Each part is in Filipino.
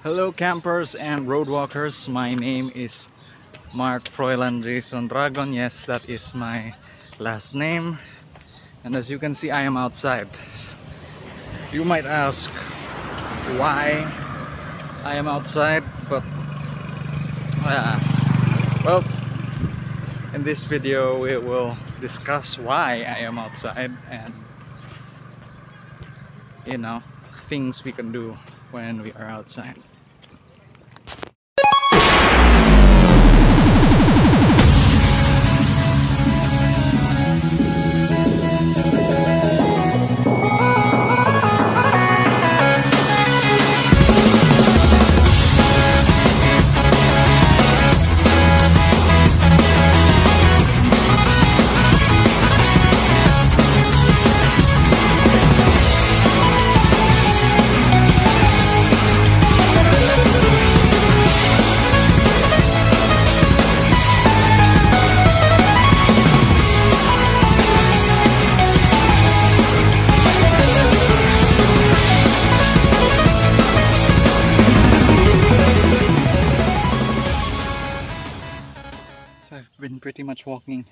Hello campers and roadwalkers, my name is Mark Froilan Jason Dragon. Yes, that is my last name. And as you can see, I am outside. You might ask why I am outside, but well, in this video we will discuss why I am outside and things we can do when we are outside. I've been pretty much walking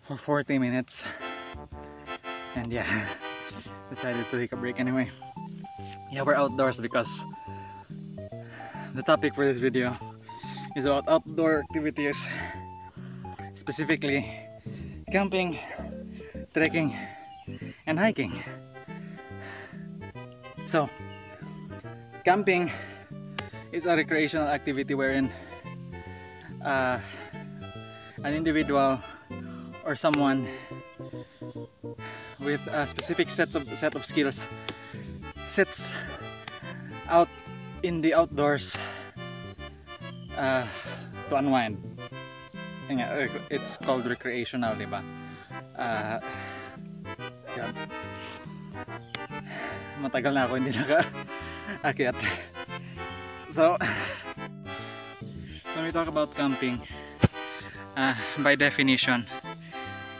for 40 minutes and yeah, decided to take a break anyway. Yeah, we're outdoors because the topic for this video is about outdoor activities, specifically camping, trekking, and hiking. So, camping is a recreational activity wherein an individual or someone with a specific set of skills sits out in the outdoors to unwind. It's called recreational, diba? God. Matagal na ako hindi naka-akyat. So, when we talk about camping, by definition,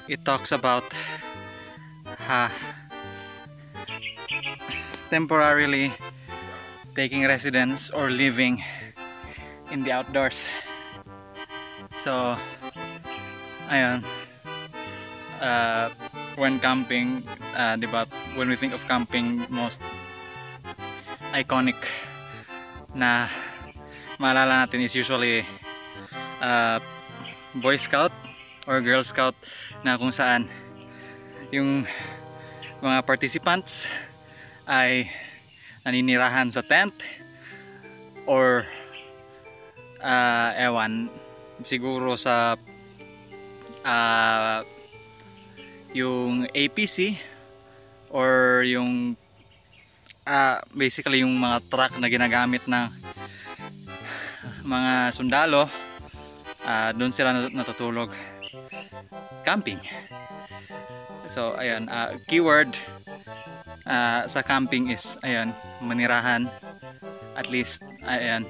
it talks about temporarily taking residence or living in the outdoors. So, ayan, when camping, diba, when we think of camping, most iconic na maalala natin is usually Boy Scout or Girl Scout, na kung saan yung mga participants ay naninirahan sa tent or ewan, siguro sa yung APC or yung basically yung mga truck na ginagamit ng mga sundalo. Doon sila natutulog. Camping. So ayan, keyword sa camping is ayan, manirahan, at least ayan,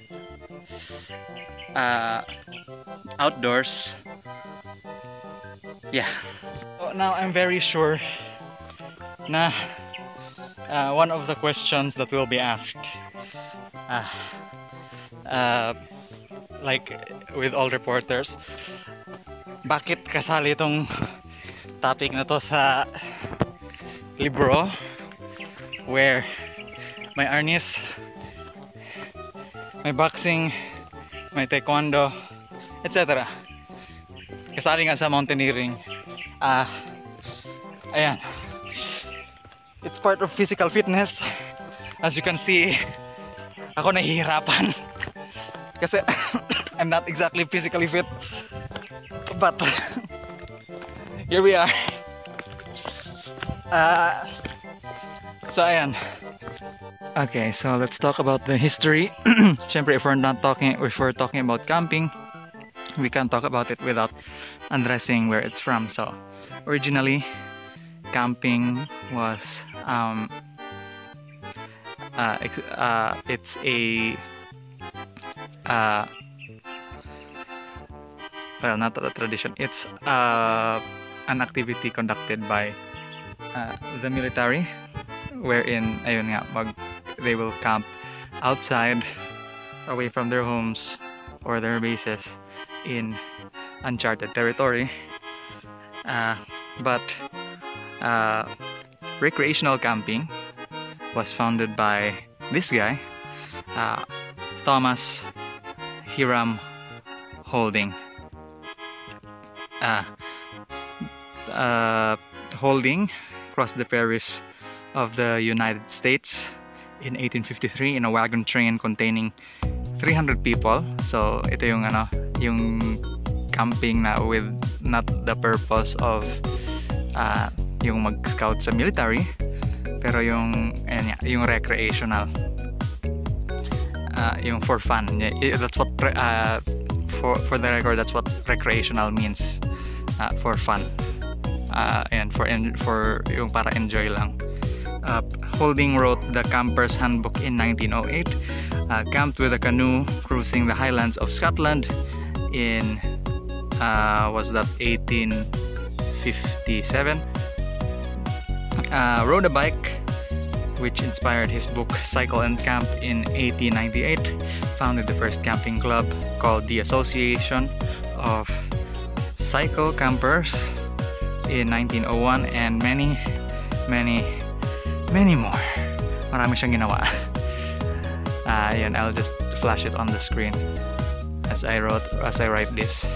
outdoors. Yeah. So now I'm very sure na one of the questions that will be asked, like with all reporters, bakit kasali itong topic na to sa libro where may arnis, may boxing, may taekwondo, etc. Kasali nga sa mountaineering. Ayan, it's part of physical fitness. As you can see, ako nahihirapan kasi I'm not exactly physically fit, but here we are. So ayan. Okay, so let's talk about the history. Syempre, if we're talking about camping, we can't talk about it without addressing where it's from. So originally, camping was it's a well, not a tradition, it's an activity conducted by the military, wherein ayun nga, they will camp outside away from their homes or their bases in uncharted territory. But recreational camping was founded by this guy, Thomas Hiram Holding. Holding crossed the prairies of the United States in 1853 in a wagon train containing 300 people. So ito yung yung camping na with not the purpose of yung mag-scout sa military, pero yung recreational, yung for fun. That's what for the record, that's what recreational means, for fun, and for yung para enjoy lang. Holding wrote the Camper's Handbook in 1908, camped with a canoe cruising the highlands of Scotland in was that 1857, rode a bike, which inspired his book Cycle and Camp in 1898, founded the first camping club called the Association of Cycle Campers in 1901, and many more. Marami siyang ginawa. Yan, I'll just flash it on the screen as I write this.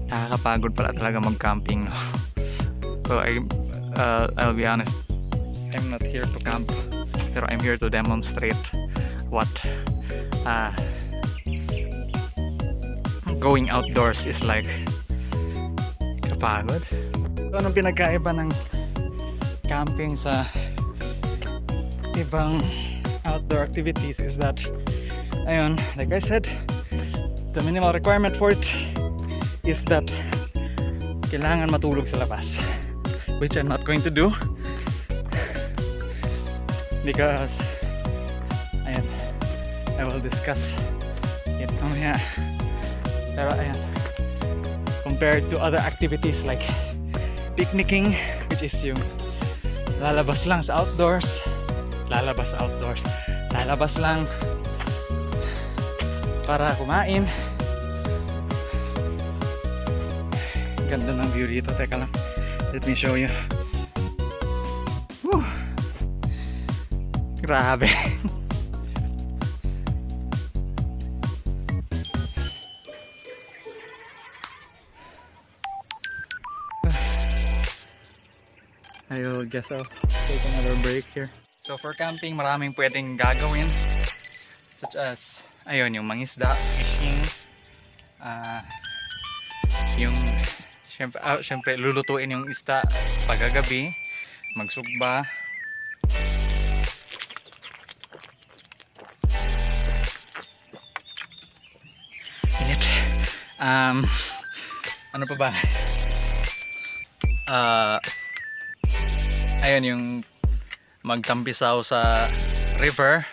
Nakakapagod pala talaga mag-camping, no? So I'll be honest, I'm not here to camp, pero I'm here to demonstrate what going outdoors is like. Kapagod. So anong pinagkaiba ng camping sa ibang outdoor activities is that, ayun, like I said, the minimal requirement for it is that kailangan matulog sa labas, which I'm not going to do because ayan, I will discuss it mamaya. Pero ayan, compared to other activities like picnicking, which is yung lalabas lang sa outdoors, lalabas lang para kumain. Ganda ng view dito. Teka lang, let me show you. Woo! Grabe. I guess I'll take another break here. So for camping, maraming pwedeng gagawin, such as ayun, yung mangisda, fishing, yung syempre lulutuin yung isda pagagabi, magsugba, init, ano pa ba, ayun, yung magtampisaw sa river,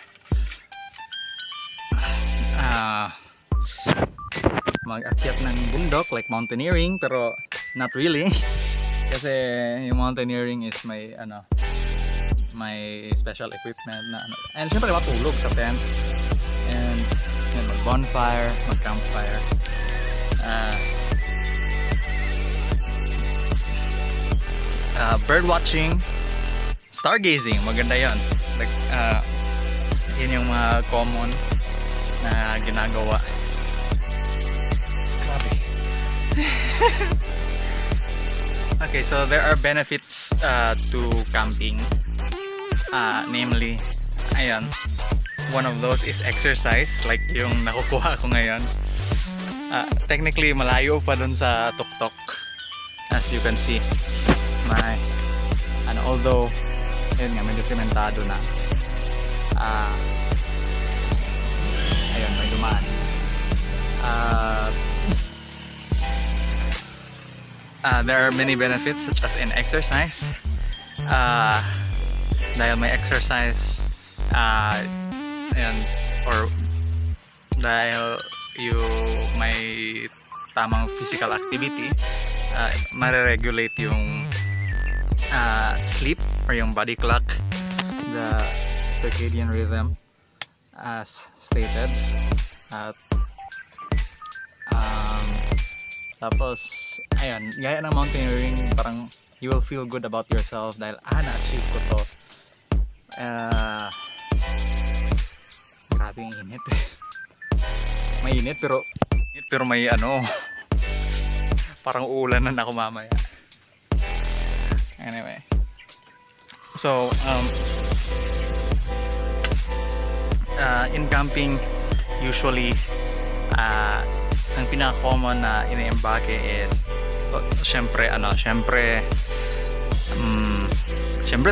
mag-akyat ng bundok like mountaineering, pero not really kasi yung mountaineering is may special equipment na and syempre matulog sa tent and mag-bonfire, mag-campfire, bird watching, stargazing, maganda yon. Like, yun yung mga common na ginagawa. Grabe. Okay, so there are benefits to camping. Namely, ayan, one of those is exercise, like yung nakukuha ko ngayon. Technically, malayo pa dun sa tuktok, as you can see. Although ayun nga, medyo sementado na, ayun, may dumaan. There are many benefits such as in exercise, dahil may exercise, ayun, or dahil may tamang physical activity, mare-regulate yung sleep or yung body clock, the circadian rhythm, as stated. At tapos ayun, gaya ng mountaineering, parang you will feel good about yourself dahil na-achieve ko to. Grabe ang init. May init pero may ano, parang uulanan ako mamaya. Anyway, so in camping usually ang pinaka-common na ine-embake is syempre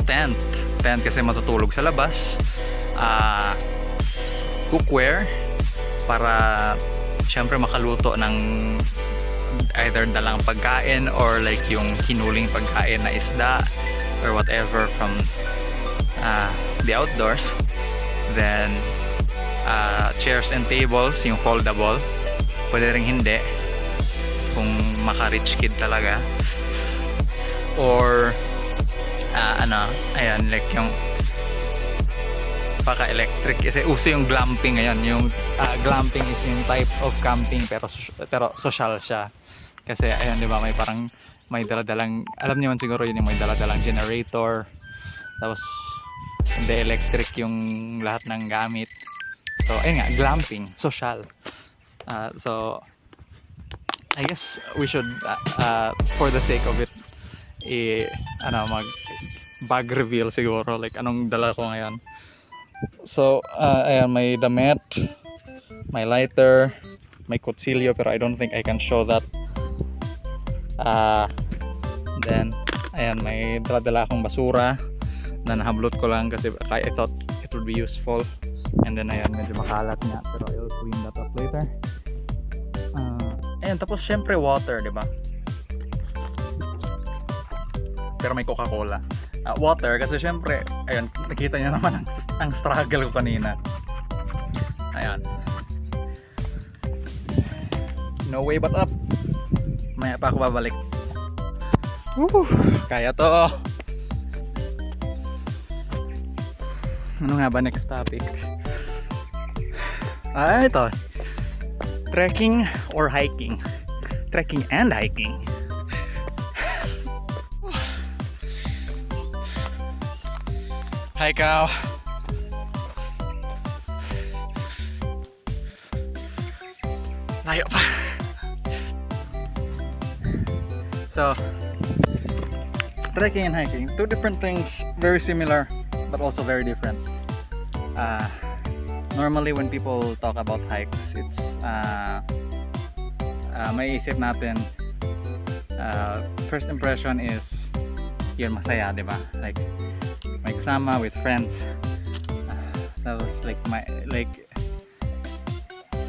tent kasi matutulog sa labas, cookware para syempre makaluto ng either dalang pagkain or like yung hinuling pagkain na isda or whatever from the outdoors. Then chairs and tables, yung foldable, pwede rin hindi kung maka-rich kid talaga, or ayan, like yung paka-electric kasi uso yung glamping ngayon. Yung glamping is yung type of camping pero social siya kasi ayan, di ba, may parang may daladalang, alam niyo man siguro yun, yung may daladalang generator, tapos hindi electric yung lahat ng gamit. So ayun nga, glamping, social. So I guess we should for the sake of it mag bag reveal siguro, like anong dala ko ngayon. So ayan, may damit, may lighter, may kutsilyo pero I don't think I can show that. Then ayan, may dala akong basura na nahablot ko lang kasi I thought it would be useful. And then ayan, medyo makalat nga pero I'll clean that up later. Ayan, tapos syempre water, di ba? Pero may Coca-Cola. Water kasi syempre, ayan, nakita niyo naman ang struggle ko kanina. Ayan. No way but up. Maya pa ako babalik. Woo! Kaya to. Ano nga ba next topic? Ito. Trekking or hiking? Trekking and hiking. Hi, cow. Layo pa. So, trekking and hiking, two different things, very similar but also very different. Normally when people talk about hikes, it's may isip natin, first impression is yun, masaya, di ba? Like may kasama, with friends. That was like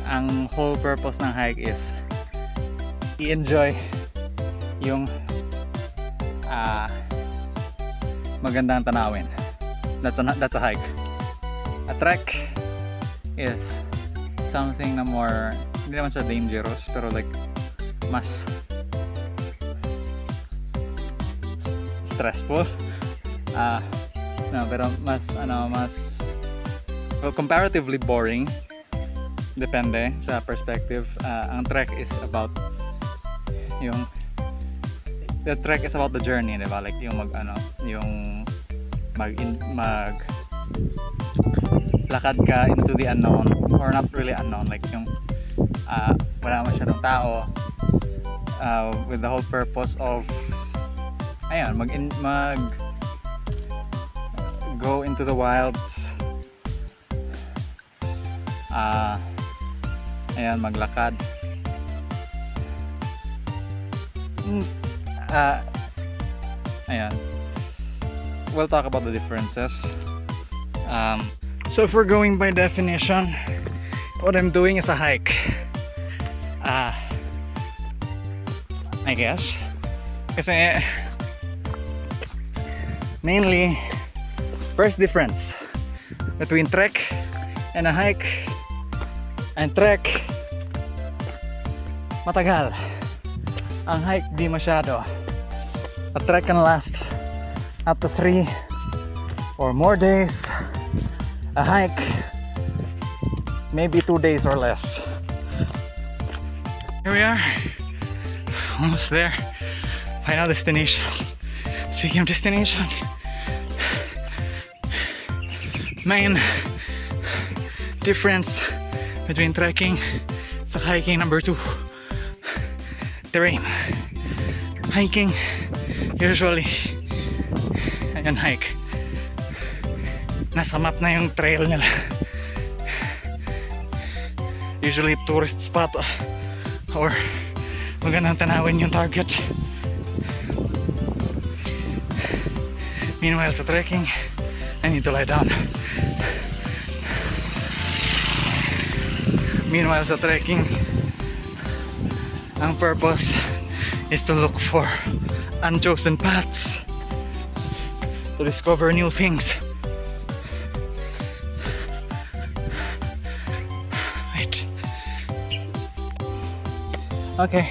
ang whole purpose ng hike is i-enjoy yung magandang tanawin. That's a hike. A trek is something na more, hindi naman siya dangerous, pero like mas stressful. No, pero mas well, comparatively boring. Depende sa perspective. Ang trek is about the trek is about the journey, diba? Like yung mag lakad ka into the unknown, or not really unknown, like yung wala masyadong tao, with the whole purpose of ayan, mag go into the wilds, ayan, maglakad, ayan. We'll talk about the differences. So if we're going by definition, what I'm doing is a hike. I guess. Kasi mainly, first difference between trek and a hike, and trek matagal. Ang hike di masyado. A trek can last up to 3 or more days. A hike maybe 2 days or less. Here we are, almost there. Final destination. Speaking of destination, main difference between trekking and hiking number 2, terrain. Hiking, usually ayan, hike, nasa map na yung trail nila, usually tourist spot or magandang tanawin yung target. Meanwhile sa trekking, I need to lie down. Meanwhile sa trekking, ang purpose is to look for unchosen paths, to discover new things. Wait. Okay,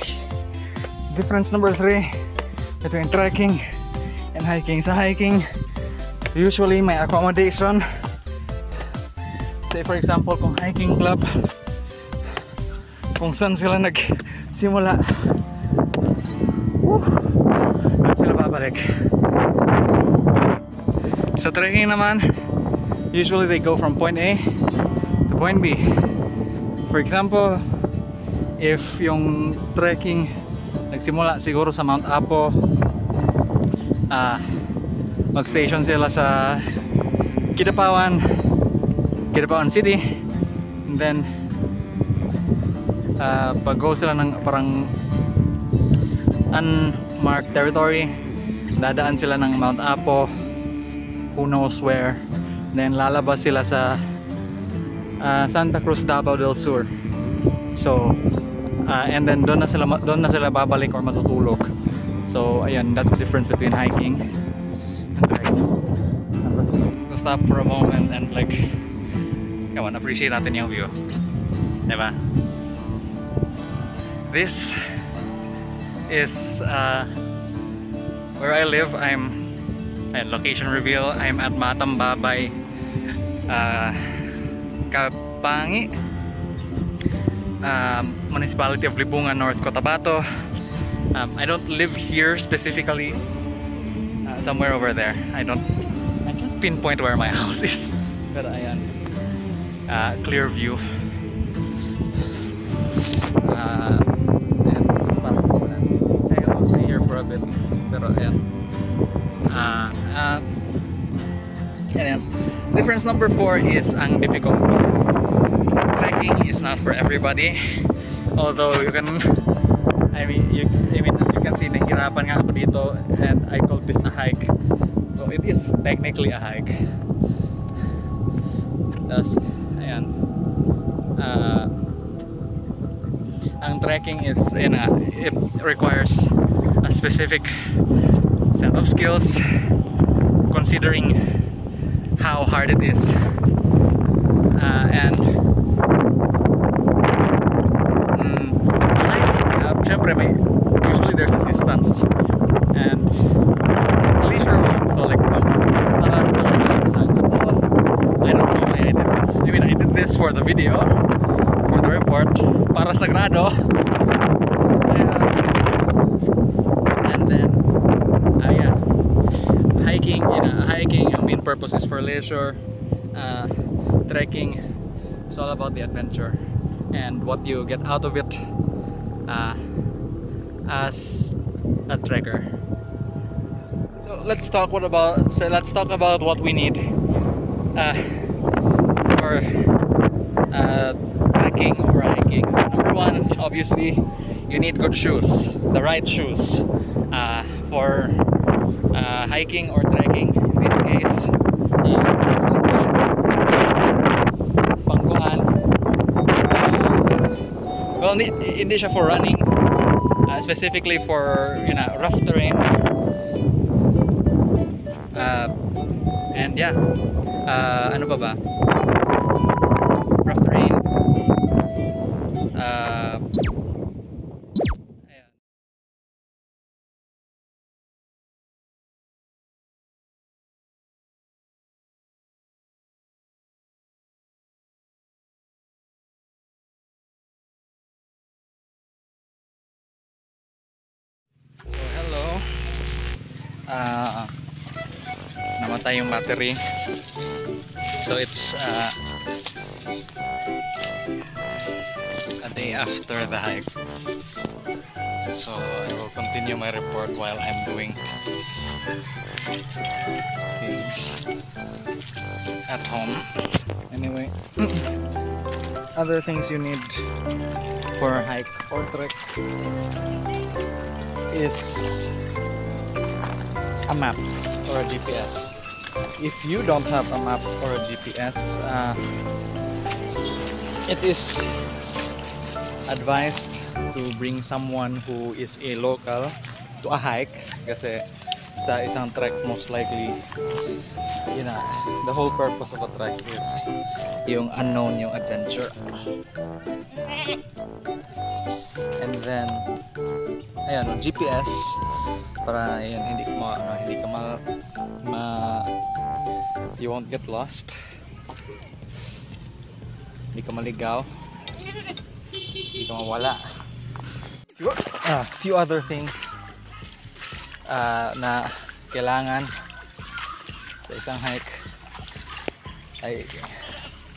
difference number 3 between trekking and hiking. Sa hiking, usually may accommodation. Say for example, kung hiking club, kung saan sila nagsimula, at sila babalik. Sa trekking naman, usually they go from point A to point B. For example, if yung trekking nagsimula siguro sa Mount Apo, mag-station sila sa Kidapawan City, and then pag-go sila ng parang unmarked territory, dadaan sila ng Mount Apo, who knows where, then lalabas sila sa Santa Cruz, Davao del Sur. So and then doon na sila babalik or matutulog. So ayan, that's the difference between hiking and trekking. To stop for a moment and like, come on, appreciate natin yung view, diba? This is where I live. Location reveal. I'm at Matambabay, Kapangi, Municipality of Libungan, North Cotabato. I don't live here specifically. Somewhere over there. I can't pinpoint where my house is. But ayan, clear view. Stay here for a bit. Pero ayan. Ayan. Difference number 4 is ang difficulty. Trekking is not for everybody. Although you can, I mean as you can see, nahihirapan nga ako dito, and I call this a hike. So it is technically a hike. Thus, ayan. Ang trekking is, it requires a specific set of skills, considering how hard it is, and hiking, syempre usually there's assistance, and it's a leisure one, so like parang I don't know why I did this. I mean, I did this for the video, for the report, para sagrado. And then yeah, hiking, ang main purpose is for leisure. Trekking is all about the adventure and what you get out of it as a trekker. So let's talk about what we need for trekking or hiking. Number 1, obviously, you need good shoes, the right shoes for hiking or trekking. In this case, pangkuan. Well, hindi siya for running, specifically for rough terrain. And yeah, ano pa ba? namatay yung battery. So it's a day after the hike. So I will continue my report while I'm doing things at home. Anyway, other things you need for a hike or trek is a map or a GPS. If you don't have a map or a GPS, it is advised to bring someone who is a local to a hike, kasi sa isang trek most likely, you know, the whole purpose of a trek is yung unknown, yung adventure. And then ayan, GPS para ayan, hindi ka you won't get lost, hindi ka maligaw, hindi ka mawala. Few other things na kailangan sa isang hike ay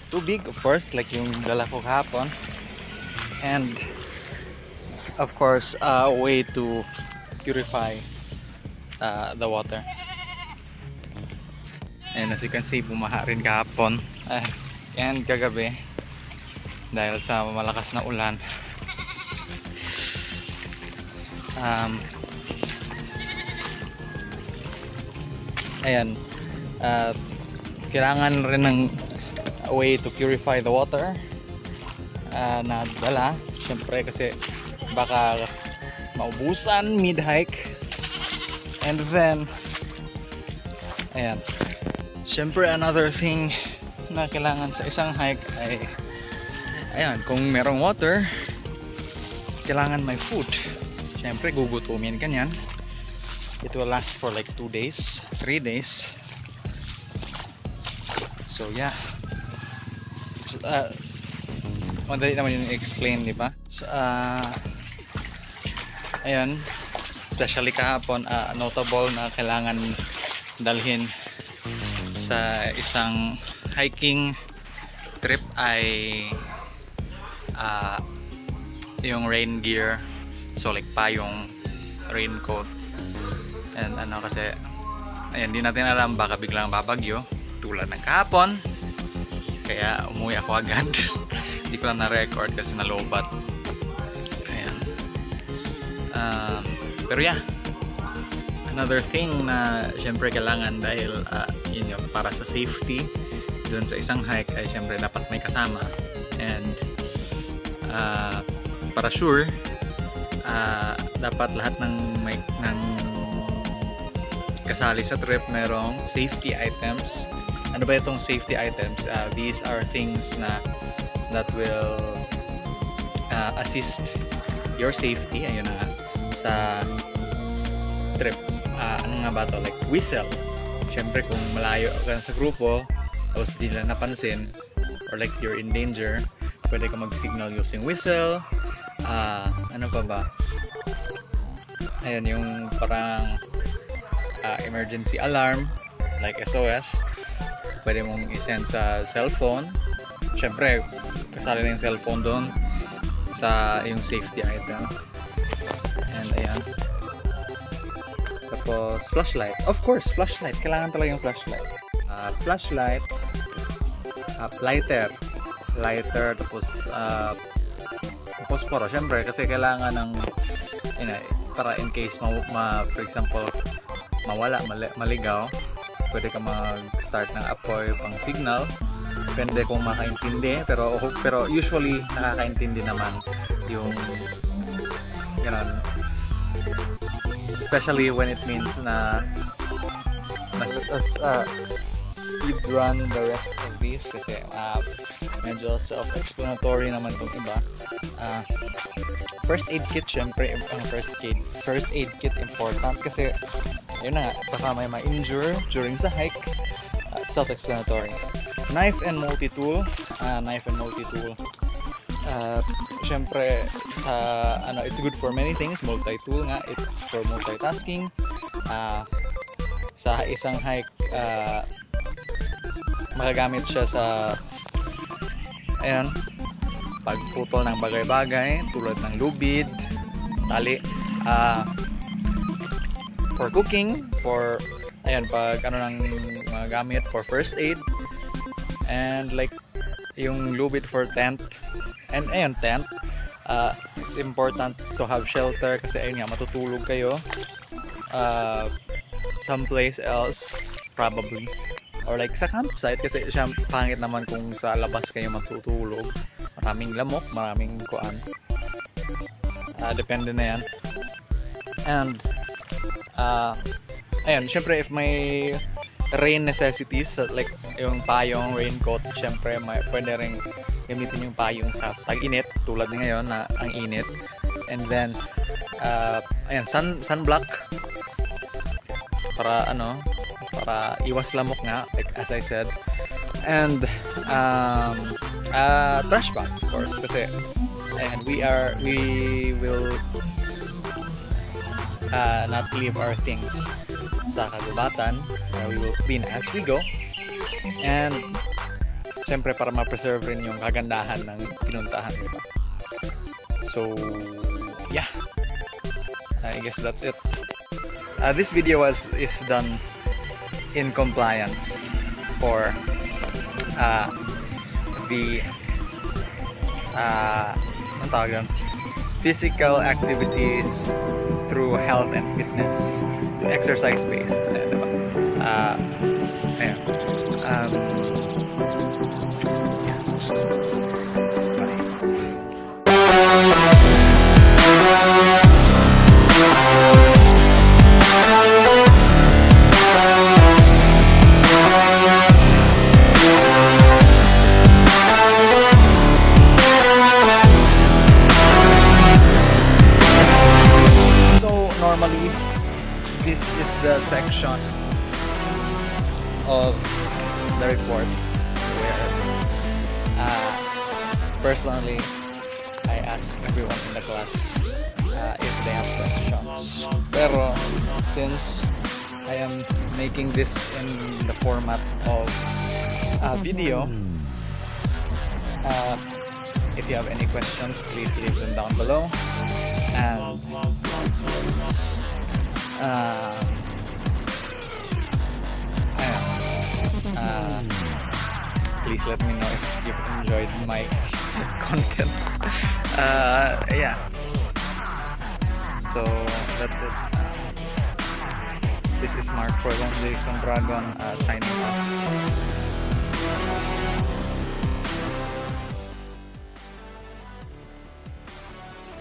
tubig, of course, like yung dala ko kahapon, and of course a way to purify the water. And as you can see, bumaha rin kahapon and kagabi dahil sa malakas na ulan. Ayan, kailangan rin ng way to purify the water na dala, syempre, kasi baka maubusan mid-hike. And then ayan, syempre another thing na kailangan sa isang hike ay ayan, kung merong water, kailangan may food. Syempre gugutumin ka niyan. It will last for like 2 days, 3 days. So yeah, madali naman yung i-explain, di ba? So, ayan, especially kahapon, notable na kailangan dalhin sa isang hiking trip ay yung rain gear. So like payong, raincoat, and kasi ayan, di natin alam, baka biglang babagyo tulad ng kahapon, kaya umuwi ako agad. Hindi ko lang na-record kasi nalobat. Ayan. Pero yeah, another thing na syempre kailangan dahil yun yung para sa safety dun sa isang hike ay syempre dapat may kasama, and para sure dapat lahat ng kasali sa trip merong safety items. Ano ba itong safety items? These are things that will assist your safety, ayun na, sa trip. Ano nga ba to? Like whistle. Syempre kung malayo ka sa grupo tapos di lang napansin, or like you're in danger, pwede ka mag-signal using whistle. Ano pa ba? Ayan, yung parang emergency alarm like SOS, pwede mong i-send sa cellphone. Syempre kasali na yung cellphone doon sa yung safety item. And ayan, tapos flashlight, of course, flashlight, kailangan talaga yung flashlight. Flashlight, lighter, tapos posporo, syempre kasi kailangan ng para in case for example maligaw, pwede ka mag-start ng apoy pang signal. Depende kung makaintindi, pero usually nakakaintindi naman yung especially when it means na let us speed run the rest of these kasi medyo self-explanatory naman itong iba. First aid kit, syempre first aid kit important kasi yun na nga, baka may ma-injure during sa hike. Self-explanatory. Knife and multi-tool. Syempre it's good for many things. Multi-tool nga, it's for multitasking. sa isang hike, magagamit siya sa ayan, pagputol ng bagay-bagay tulad ng lubid, tali, for cooking, for ayan, pag ano nang magagamit for first aid, and like yung lubid for tent. And ayan, tent, it's important to have shelter kasi ayun nga, matutulog kayo someplace else probably, or like sa campsite kasi siya pangit naman kung sa labas kayo matutulog, maraming lamok, maraming kuan, depende na yan. And ayun, syempre if may rain necessities like yung payong, raincoat, syempre pwede rin gamitin yung payong sa tag-init tulad ng ngayon na ang init. And then ayan, sunblock para ano, para iwas lamok nga, like as I said. And trash bag of course kasi and we will not leave our things sa kagubatan. We will clean as we go, and syempre para ma-preserve rin yung kagandahan ng pinuntahan, diba? So yeah, I guess that's it. This video is done in compliance for the anong tawag yun? Physical activities through health and fitness, to exercise based, diba? Ayan. Normally, this is the section of the report where personally I ask everyone in the class if they have questions. Pero since I am making this in the format of a video, if you have any questions, please leave them down below. And please let me know if you've enjoyed my content. Yeah, so that's it. This is Mark for Long Jason Dragon, signing off.